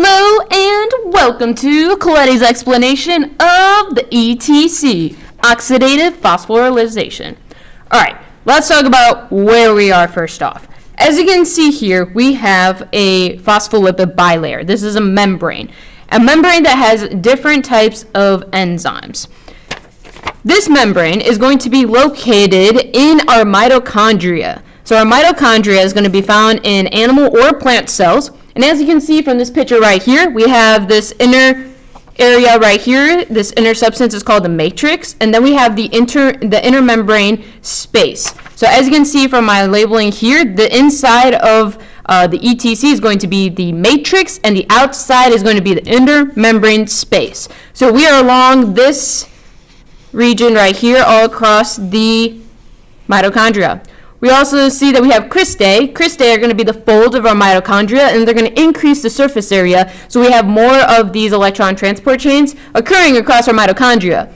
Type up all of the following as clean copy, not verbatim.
Hello and welcome to Coletti's explanation of the ETC, Oxidative Phosphorylation. Alright, let's talk about where we are first off. As you can see here, we have a phospholipid bilayer. This is a membrane that has different types of enzymes. This membrane is going to be located in our mitochondria. So our mitochondria is going to be found in animal or plant cells. And as you can see from this picture right here, we have this inner area right here. This inner substance is called the matrix. And then we have the inner membrane space. So as you can see from my labeling here, the inside of the ETC is going to be the matrix, and the outside is going to be the inner membrane space. So we are along this region right here all across the mitochondria. We also see that we have cristae. Cristae are going to be the folds of our mitochondria, and they're going to increase the surface area, so we have more of these electron transport chains occurring across our mitochondria.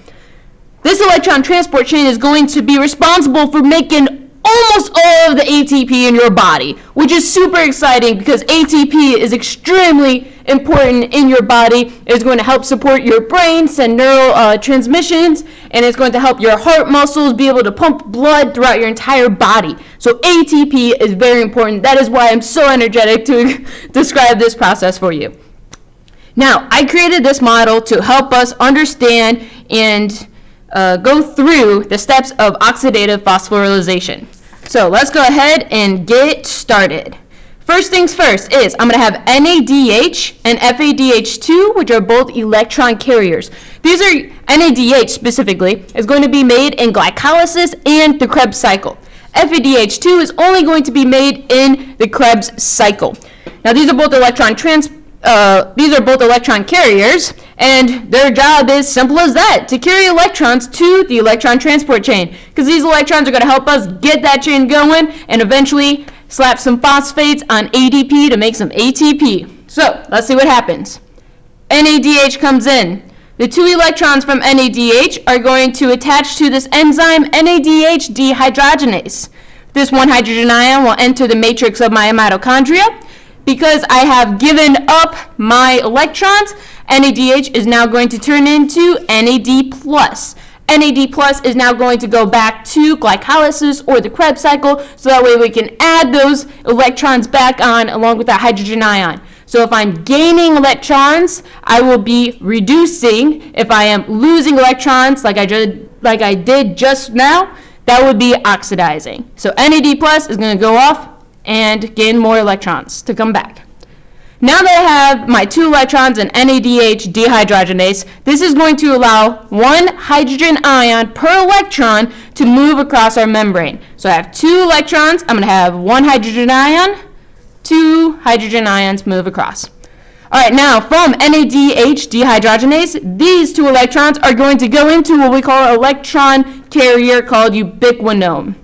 This electron transport chain is going to be responsible for making almost all of the ATP in your body, which is super exciting because ATP is extremely important in your body. It's going to help support your brain, send neural transmissions, and it's going to help your heart muscles be able to pump blood throughout your entire body. So ATP is very important. That is why I'm so energetic to describe this process for you. Now, I created this model to help us understand and go through the steps of oxidative phosphorylation. So let's go ahead and get started. First things first is I'm going to have NADH and FADH2, which are both electron carriers. These are, NADH specifically, is going to be made in glycolysis and the Krebs cycle. FADH2 is only going to be made in the Krebs cycle. Now these are both electron carriers, and their job is simple as that, to carry electrons to the electron transport chain, because these electrons are going to help us get that chain going and eventually slap some phosphates on ADP to make some ATP. So let's see what happens. NADH comes in. The two electrons from NADH are going to attach to this enzyme NADH dehydrogenase. This one hydrogen ion will enter the matrix of my mitochondria. Because I have given up my electrons, NADH is now going to turn into NAD+. NAD+ is now going to go back to glycolysis or the Krebs cycle, so that way we can add those electrons back on along with that hydrogen ion. So if I'm gaining electrons, I will be reducing. If I am losing electrons like I did just now, that would be oxidizing. So NAD+ is going to go off and gain more electrons to come back. Now that I have my two electrons in NADH dehydrogenase, this is going to allow one hydrogen ion per electron to move across our membrane. So I have two electrons, I'm going to have one hydrogen ion, two hydrogen ions move across. Alright, now from NADH dehydrogenase, these two electrons are going to go into what we call an electron carrier called ubiquinone.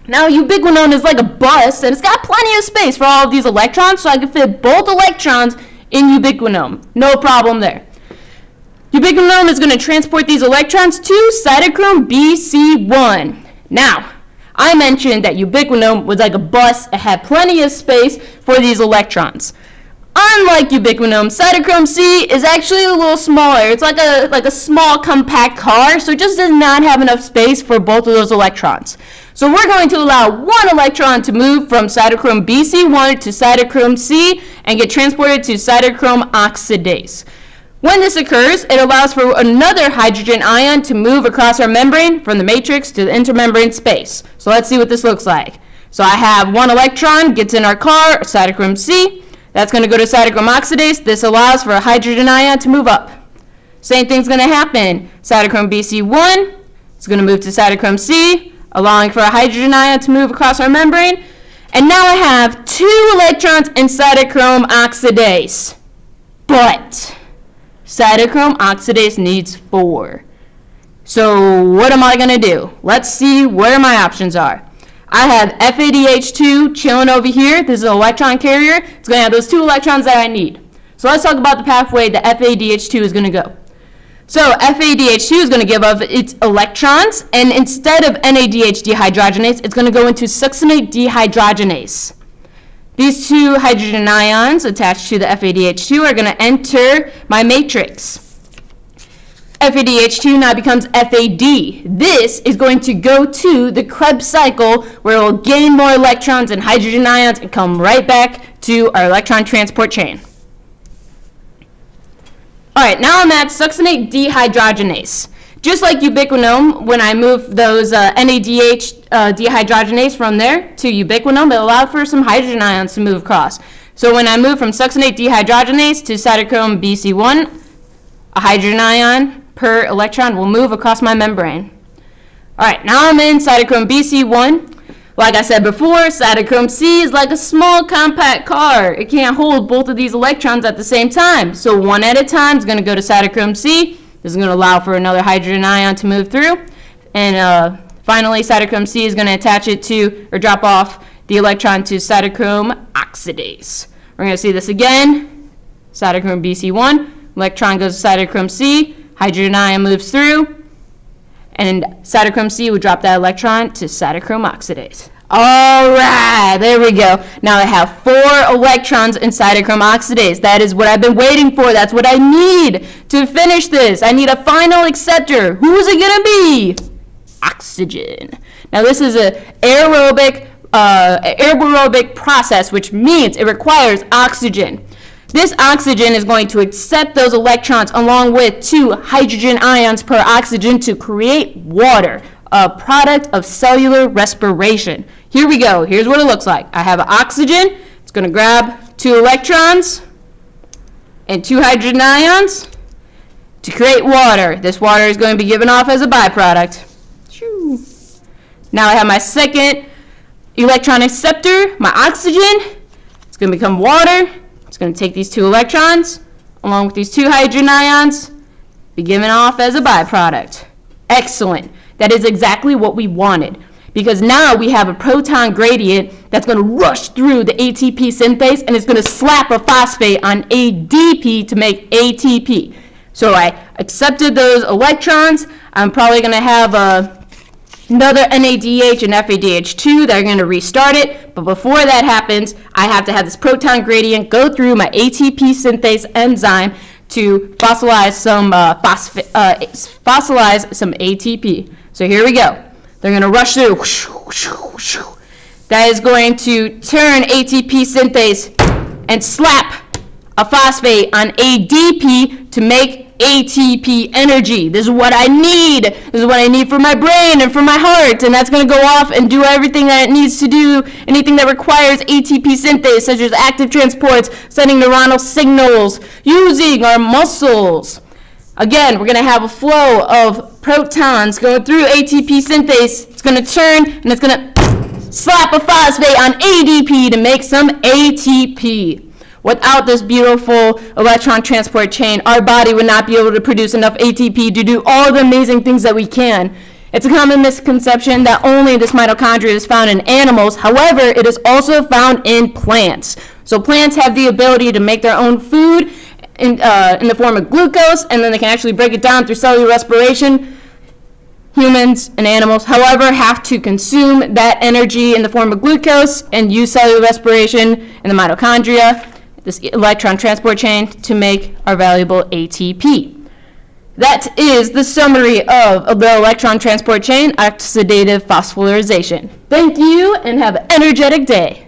Now, ubiquinone is like a bus, and it's got plenty of space for all of these electrons, so I can fit both electrons in ubiquinone. No problem there. Ubiquinone is going to transport these electrons to cytochrome BC1. Now, I mentioned that ubiquinone was like a bus. It had plenty of space for these electrons. Unlike ubiquinone, cytochrome C is actually a little smaller. It's like a small compact car, so it just does not have enough space for both of those electrons. So we're going to allow one electron to move from cytochrome BC1 to cytochrome C and get transported to cytochrome oxidase. When this occurs, it allows for another hydrogen ion to move across our membrane from the matrix to the intermembrane space. So let's see what this looks like. So I have one electron, gets in our car, cytochrome C. That's going to go to cytochrome oxidase. This allows for a hydrogen ion to move up. Same thing's going to happen. Cytochrome BC1 is going to move to cytochrome C, allowing for a hydrogen ion to move across our membrane. And now I have two electrons in cytochrome oxidase. But cytochrome oxidase needs 4. So what am I going to do? Let's see where my options are. I have FADH2 chilling over here. This is an electron carrier. It's going to have those two electrons that I need. So let's talk about the pathway that FADH2 is going to go. So FADH2 is going to give up its electrons, and instead of NADH dehydrogenase, it's going to go into succinate dehydrogenase. These two hydrogen ions attached to the FADH2 are going to enter my matrix. FADH2 now becomes FAD. This is going to go to the Krebs cycle where it will gain more electrons and hydrogen ions and come right back to our electron transport chain. Alright, now I'm at succinate dehydrogenase. Just like ubiquinone, when I move those NADH dehydrogenase from there to ubiquinone, it allowed for some hydrogen ions to move across. So when I move from succinate dehydrogenase to cytochrome BC1, a hydrogen ion per electron will move across my membrane. Alright, now I'm in cytochrome BC1. Like I said before, cytochrome C is like a small compact car. It can't hold both of these electrons at the same time. So one at a time is going to go to cytochrome C. This is going to allow for another hydrogen ion to move through. And finally, cytochrome C is going to attach it to, or drop off the electron to cytochrome oxidase. We're going to see this again. Cytochrome BC1, electron goes to cytochrome C, hydrogen ion moves through, and cytochrome C would drop that electron to cytochrome oxidase. Alright, there we go. Now I have 4 electrons in cytochrome oxidase. That is what I've been waiting for. That's what I need to finish this. I need a final acceptor. Who's it going to be? Oxygen. Now this is an aerobic process, which means it requires oxygen. This oxygen is going to accept those electrons along with 2 hydrogen ions per oxygen to create water, a product of cellular respiration. Here we go. Here's what it looks like. I have oxygen. It's going to grab 2 electrons and 2 hydrogen ions to create water. This water is going to be given off as a byproduct. Now I have my second electron acceptor, my oxygen. It's going to become water. It's going to take these 2 electrons along with these 2 hydrogen ions, be given off as a byproduct. Excellent. That is exactly what we wanted, because now we have a proton gradient that's going to rush through the ATP synthase and it's going to slap a phosphate on ADP to make ATP. So I accepted those electrons. I'm probably going to have another NADH and FADH2 that are going to restart it. But before that happens, I have to have this proton gradient go through my ATP synthase enzyme to fossilize some ATP. So here we go. They're going to rush through. That is going to turn ATP synthase and slap a phosphate on ADP to make ATP energy. This is what I need. This is what I need for my brain and for my heart. And that's going to go off and do everything that it needs to do, anything that requires ATP synthase, such as active transports, sending neuronal signals, using our muscles. Again, we're going to have a flow of protons going through ATP synthase. It's going to turn and it's going to slap a phosphate on ADP to make some ATP. Without this beautiful electron transport chain, our body would not be able to produce enough ATP to do all the amazing things that we can. It's a common misconception that only this mitochondria is found in animals. However, it is also found in plants. So plants have the ability to make their own food in the form of glucose, and then they can actually break it down through cellular respiration. Humans and animals, however, have to consume that energy in the form of glucose and use cellular respiration in the mitochondria, this electron transport chain, to make our valuable ATP. That is the summary of the electron transport chain, oxidative phosphorylation. Thank you and have an energetic day.